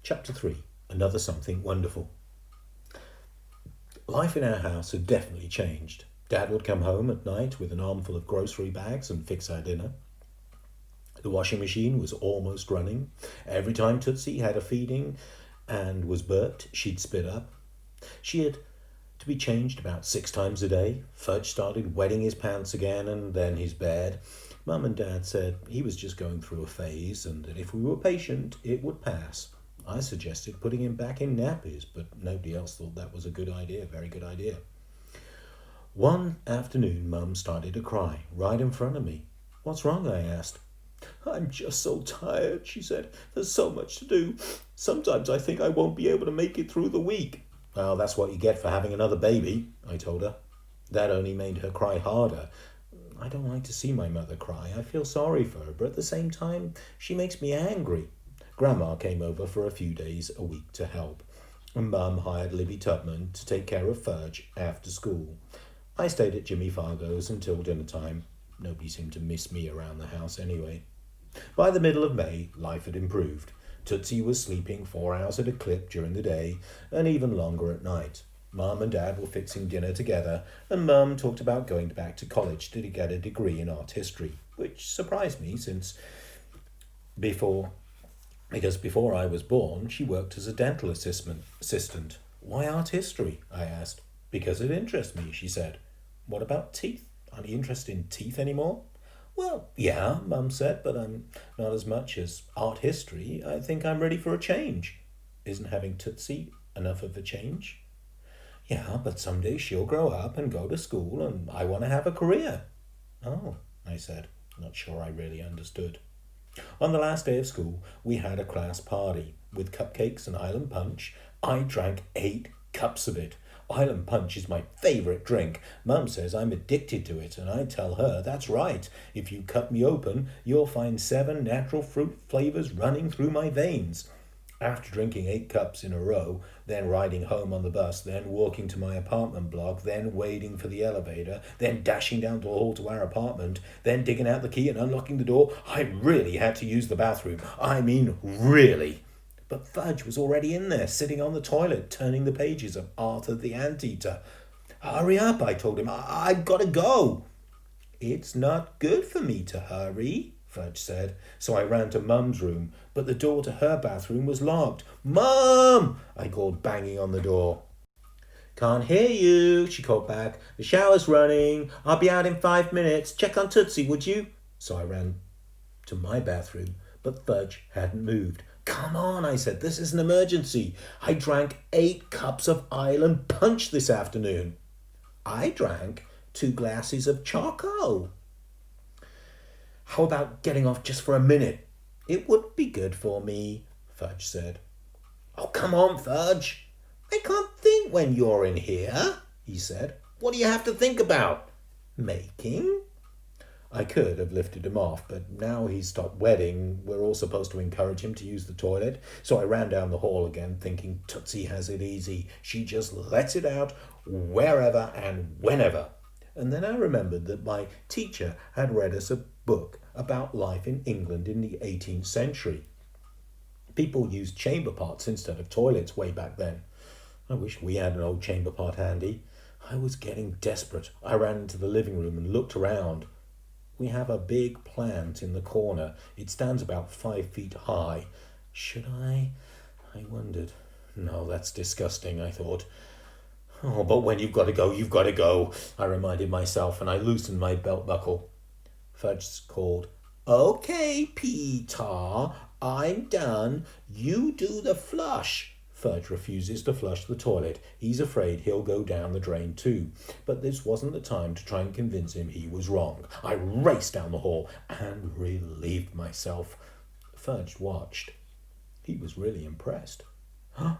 Chapter 3. Another Something Wonderful. Life in our house had definitely changed. Dad would come home at night with an armful of grocery bags and fix our dinner. The washing machine was almost running. Every time Tootsie had a feeding and was burped, she'd spit up. She had to be changed about 6 times a day. Fudge started wetting his pants again and then his bed. Mum and Dad said he was just going through a phase and that if we were patient, it would pass. I suggested putting him back in nappies, but nobody else thought that was a good idea, very good idea. One afternoon, Mum started to cry right in front of me. "What's wrong?" I asked. "I'm just so tired," she said. "There's so much to do. Sometimes I think I won't be able to make it through the week." "Well, that's what you get for having another baby," I told her. That only made her cry harder. I don't like to see my mother cry. I feel sorry for her, but at the same time, she makes me angry. Grandma came over for a few days a week to help, and Mum hired Libby Tubman to take care of Fudge after school. I stayed at Jimmy Fargo's until dinner time. Nobody seemed to miss me around the house anyway. By the middle of May, life had improved. Tootsie was sleeping 4 hours at a clip during the day and even longer at night. Mum and Dad were fixing dinner together, and Mum talked about going back to college to get a degree in art history, which surprised me because before I was born, she worked as a dental assistant. "Why art history?" I asked. "Because it interests me," she said. "What about teeth? Aren't you interested in teeth anymore?" "Well, yeah," Mum said, "but I'm not as much as art history. I think I'm ready for a change." "Isn't having Tootsie enough of a change?" "Yeah, but someday she'll grow up and go to school, and I want to have a career." "Oh," I said, not sure I really understood. On the last day of school, we had a class party with cupcakes and island punch. I drank 8 cups of it. Island punch is my favourite drink. Mum says I'm addicted to it, and I tell her that's right. If you cut me open, you'll find 7 natural fruit flavours running through my veins. After drinking 8 cups in a row, then riding home on the bus, then walking to my apartment block, then waiting for the elevator, then dashing down the hall to our apartment, then digging out the key and unlocking the door, I really had to use the bathroom. I mean, really. But Fudge was already in there, sitting on the toilet, turning the pages of Arthur the Anteater. "Hurry up," I told him. "I've got to go." "It's not good for me to hurry," Fudge said, so I ran to Mum's room, but the door to her bathroom was locked. "Mum!" I called, banging on the door. "Can't hear you," she called back. "The shower's running. I'll be out in 5 minutes. Check on Tootsie, would you?" So I ran to my bathroom, but Fudge hadn't moved. "Come on," I said. "This is an emergency. I drank 8 cups of island punch this afternoon." "I drank 2 glasses of charcoal." "How about getting off just for a minute?" "It would be good for me," Fudge said. "Oh, come on, Fudge." "I can't think when you're in here," he said. "What do you have to think about?" "Making." I could have lifted him off, but now he's stopped wetting, we're all supposed to encourage him to use the toilet. So I ran down the hall again, thinking Tootsie has it easy. She just lets it out wherever and whenever. And then I remembered that my teacher had read us a book about life in England in the 18th century. People used chamber pots instead of toilets way back then. I wish we had an old chamber pot handy. I was getting desperate. I ran into the living room and looked around. We have a big plant in the corner. It stands about 5 feet high. Should I wondered. No, that's disgusting, I thought. "Oh, but when you've got to go, you've got to go," I reminded myself, and I loosened my belt buckle. Fudge called, "Okay, Peter, I'm done. You do the flush." Fudge refuses to flush the toilet. He's afraid he'll go down the drain too. But this wasn't the time to try and convince him he was wrong. I raced down the hall and relieved myself. Fudge watched. He was really impressed. "Huh?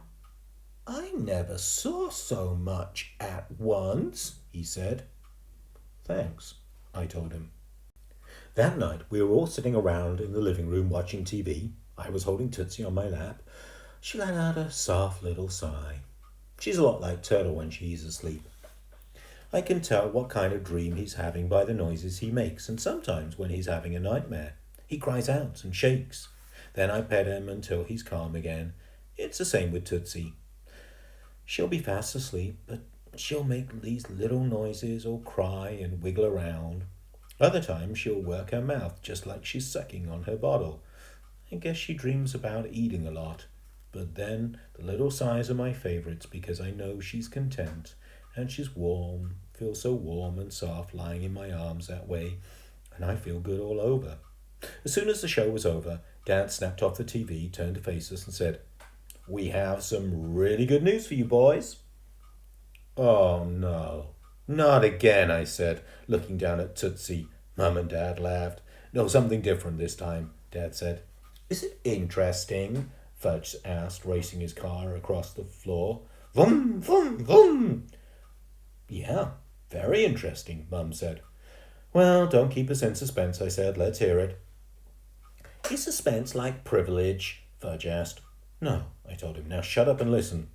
I never saw so much at once," he said. "Thanks," I told him. That night we were all sitting around in the living room watching TV. I was holding Tootsie on my lap. She let out a soft little sigh. She's a lot like Turtle when she's asleep. I can tell what kind of dream he's having by the noises he makes, and sometimes when he's having a nightmare, he cries out and shakes. Then I pet him until he's calm again. It's the same with Tootsie. She'll be fast asleep, but she'll make these little noises or cry and wiggle around. Other times she'll work her mouth just like she's sucking on her bottle. I guess she dreams about eating a lot. But then the little sighs are my favourites because I know she's content and she's warm, feels so warm and soft lying in my arms that way, and I feel good all over. As soon as the show was over, Dad snapped off the TV, turned to face us and said, "We have some really good news for you boys." "Oh no, not again," I said, looking down at Tootsie. Mum and Dad laughed. "No, something different this time," Dad said. "Is it interesting?" Fudge asked, racing his car across the floor. "Vroom, vroom, vroom." "Yeah, very interesting," Mum said. "Well, don't keep us in suspense," I said. "Let's hear it." "Is suspense like privilege?" Fudge asked. "No," I told him. "Now shut up and listen."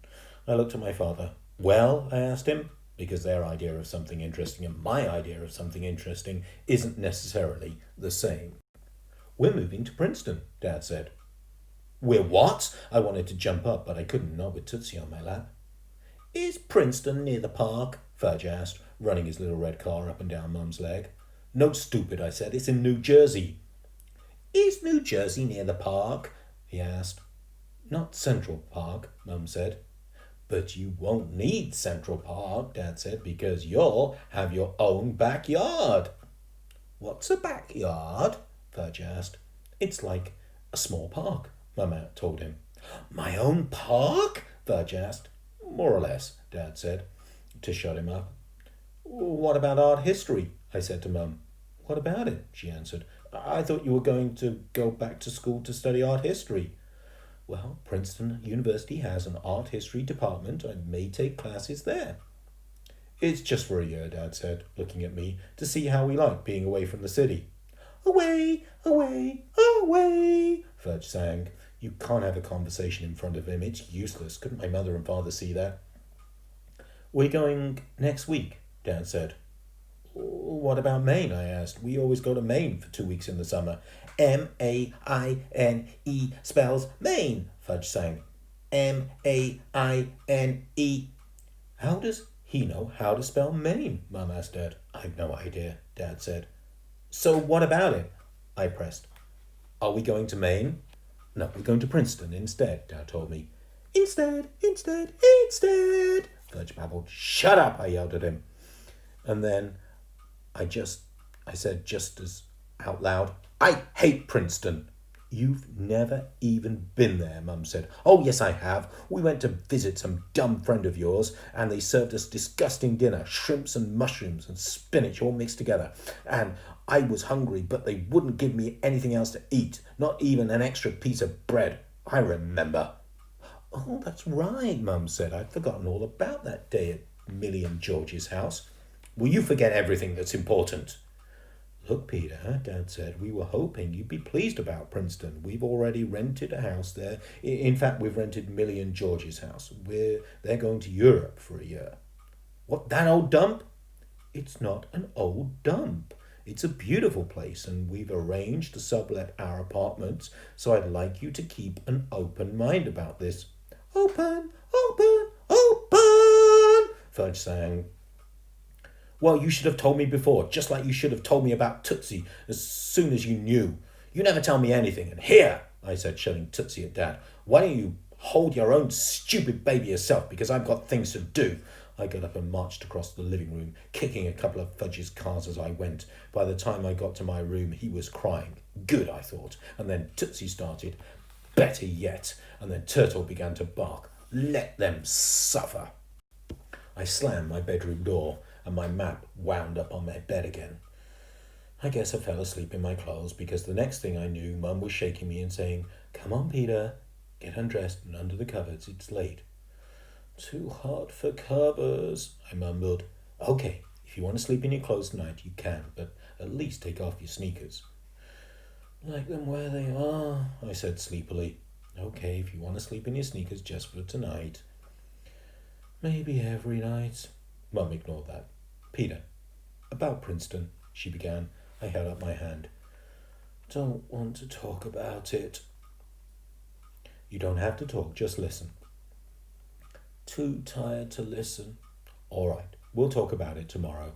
I looked at my father. "Well," I asked him, because their idea of something interesting and my idea of something interesting isn't necessarily the same. "We're moving to Princeton," Dad said. "We're what?" I wanted to jump up, but I couldn't, not with Tootsie on my lap. "Is Princeton near the park?" Fudge asked, running his little red car up and down Mum's leg. "No, stupid," I said. "It's in New Jersey." "Is New Jersey near the park?" he asked. "Not Central Park," Mum said. "But you won't need Central Park," Dad said, "because you'll have your own backyard." "What's a backyard?" Fudge asked. "It's like a small park," Mum told him. "My own park?" Fudge asked. "More or less," Dad said, to shut him up. "What about art history?" I said to Mum. "What about it?" she answered. "I thought you were going to go back to school to study art history." "Well, Princeton University has an art history department. I may take classes there." "It's just for a year," Dad said, looking at me, "to see how we like being away from the city." "Away, away, away," Fudge sang. You can't have a conversation in front of him. It's useless. Couldn't my mother and father see that? "We're going next week," Dad said. "What about Maine?" I asked. "We always go to Maine for 2 weeks in the summer." "Maine spells Maine," Fudge sang. Maine. "How does he know how to spell Maine?" Mum asked Dad. "I've no idea," Dad said. "So what about it?" I pressed. "Are we going to Maine?" "No, we're going to Princeton instead," Dad told me. Instead, Fudge babbled. "Shut up," I yelled at him. And then I said just as out loud, "I hate Princeton." "You've never even been there," Mum said. "Oh, yes, I have. We went to visit some dumb friend of yours, and they served us disgusting dinner, shrimps and mushrooms and spinach all mixed together. And I was hungry, but they wouldn't give me anything else to eat, not even an extra piece of bread. I remember." "Oh, that's right," Mum said. "I'd forgotten all about that day at Millie and George's house." "Will you forget everything that's important?" "Look, Peter," Dad said, "we were hoping you'd be pleased about Princeton. We've already rented a house there. In fact, we've rented Millie and George's house. They're going to Europe for a year." "What, that old dump?" "It's not an old dump. It's a beautiful place, and we've arranged to sublet our apartments, so I'd like you to keep an open mind about this." "Open, open, open," Fudge sang. "Well, you should have told me before, just like you should have told me about Tootsie as soon as you knew. You never tell me anything. And here," I said, shoving Tootsie at Dad, "why don't you hold your own stupid baby yourself, because I've got things to do." I got up and marched across the living room, kicking a couple of Fudge's cars as I went. By the time I got to my room, he was crying. Good, I thought. And then Tootsie started. Better yet. And then Turtle began to bark. Let them suffer. I slammed my bedroom door, and my map wound up on my bed again. I guess I fell asleep in my clothes, because the next thing I knew, Mum was shaking me and saying, "Come on, Peter, get undressed and under the covers, it's late." "Too hot for covers," I mumbled. "Okay, if you want to sleep in your clothes tonight, you can, but at least take off your sneakers." "Like them where they are," I said sleepily. "Okay, if you want to sleep in your sneakers just for tonight." "Maybe every night." Mum ignored that. "Peter, about Princeton," she began. I held up my hand. "Don't want to talk about it." You don't have to talk, just listen. Too tired to listen. All right, we'll talk about it tomorrow.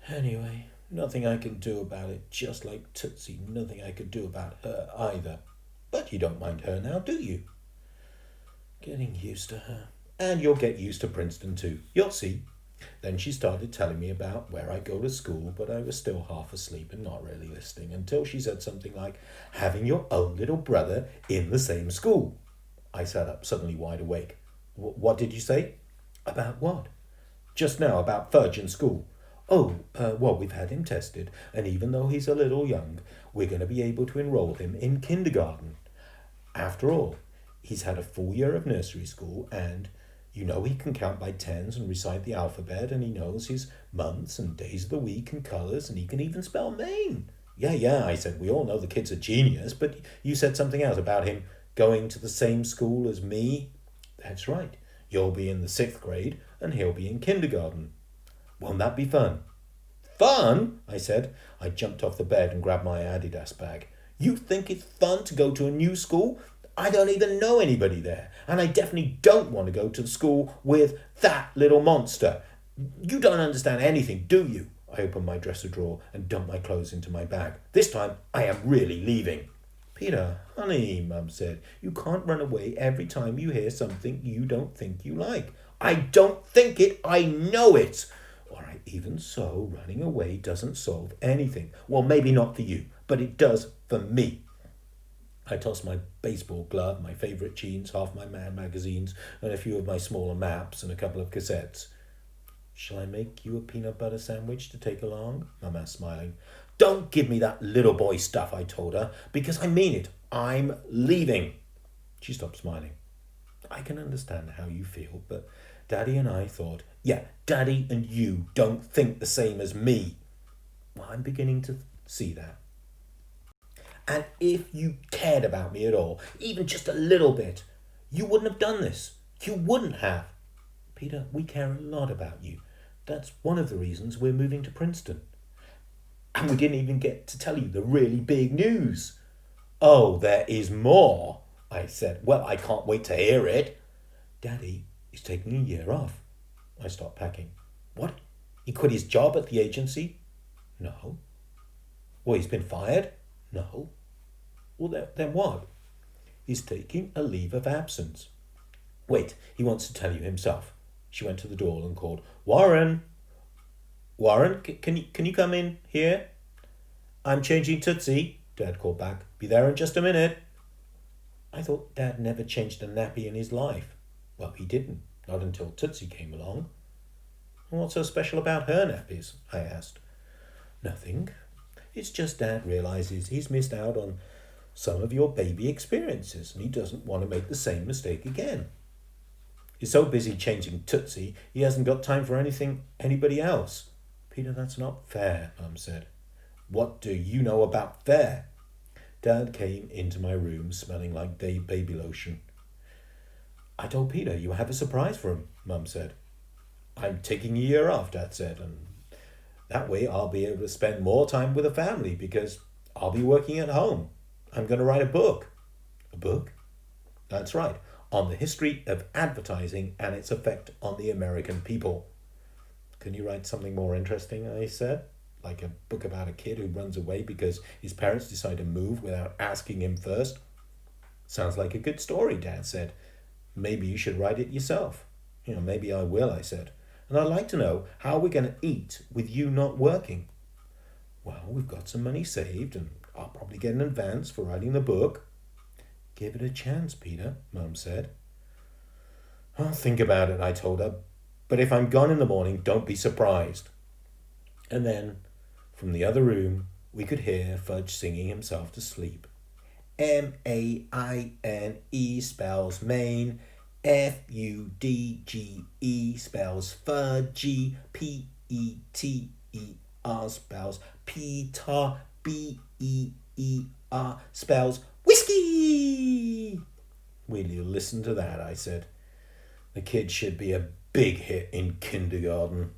Anyway, nothing I can do about it, just like Tootsie, nothing I could do about her either. But you don't mind her now, do you? Getting used to her. And you'll get used to Princeton too. You'll see. Then she started telling me about where I go to school, but I was still half asleep and not really listening until she said something like, having your own little brother in the same school. I sat up suddenly wide awake. What did you say? About what? Just now, about Fudge in school. Oh, well, we've had him tested, and even though he's a little young, we're going to be able to enroll him in kindergarten. After all, he's had a full year of nursery school, and you know he can count by tens and recite the alphabet, and he knows his months and days of the week and colours, and he can even spell Maine. Yeah, I said, we all know the kid's a genius, but you said something else about him going to the same school as me. That's right. You'll be in the 6th grade, and he'll be in kindergarten. Won't that be fun? Fun? I said. I jumped off the bed and grabbed my Adidas bag. You think it's fun to go to a new school? I don't even know anybody there, and I definitely don't want to go to the school with that little monster. You don't understand anything, do you? I opened my dresser drawer and dumped my clothes into my bag. This time, I am really leaving. Peter, honey, Mum said, you can't run away every time you hear something you don't think you like. I don't think it, I know it. All right, even so, running away doesn't solve anything. Well, maybe not for you, but it does for me. I tossed my baseball glove, my favourite jeans, half my Mad magazines, and a few of my smaller maps and a couple of cassettes. Shall I make you a peanut butter sandwich to take along? Mum asked, smiling. Don't give me that little boy stuff, I told her, because I mean it. I'm leaving. She stopped smiling. I can understand how you feel, but Daddy and I thought, yeah, Daddy and you don't think the same as me. Well, I'm beginning to see that. And if you cared about me at all, even just a little bit, you wouldn't have done this. You wouldn't have. Peter, we care a lot about you. That's one of the reasons we're moving to Princeton. And we didn't even get to tell you the really big news. Oh, there is more, I said. Well, I can't wait to hear it. Daddy is taking a year off. I stopped packing. What? He quit his job at the agency? No. Well, he's been fired? No. Well, then what? He's taking a leave of absence. Wait, he wants to tell you himself. She went to the door and called, Warren! Warren, can you come in here? I'm changing Tootsie, Dad called back. Be there in just a minute. I thought Dad never changed a nappy in his life. Well, he didn't, not until Tootsie came along. What's so special about her nappies? I asked. Nothing. It's just Dad realizes he's missed out on some of your baby experiences, and he doesn't want to make the same mistake again. He's so busy changing Tootsie, he hasn't got time for anybody else. Peter, that's not fair, Mum said. What do you know about fair? Dad came into my room smelling like baby lotion. I told Peter you have a surprise for him, Mum said. I'm taking a year off, Dad said, and that way I'll be able to spend more time with the family because I'll be working at home. I'm going to write a book. A book? That's right, on the history of advertising and its effect on the American people. Can you write something more interesting, I said? Like a book about a kid who runs away because his parents decide to move without asking him first? Sounds like a good story, Dad said. Maybe you should write it yourself. Maybe I will, I said. And I'd like to know how we're going to eat with you not working. Well, we've got some money saved and I'll probably get an advance for writing the book. Give it a chance, Peter, Mum said. I'll think about it, I told her. But if I'm gone in the morning, don't be surprised. And then, from the other room, we could hear Fudge singing himself to sleep. M-A-I-N-E spells Maine. F-U-D-G-E spells Fudgy. P-E-T-E-R spells Peter. B-E-E-R spells whiskey. Will you listen to that, I said. The kid should be a big hit in kindergarten.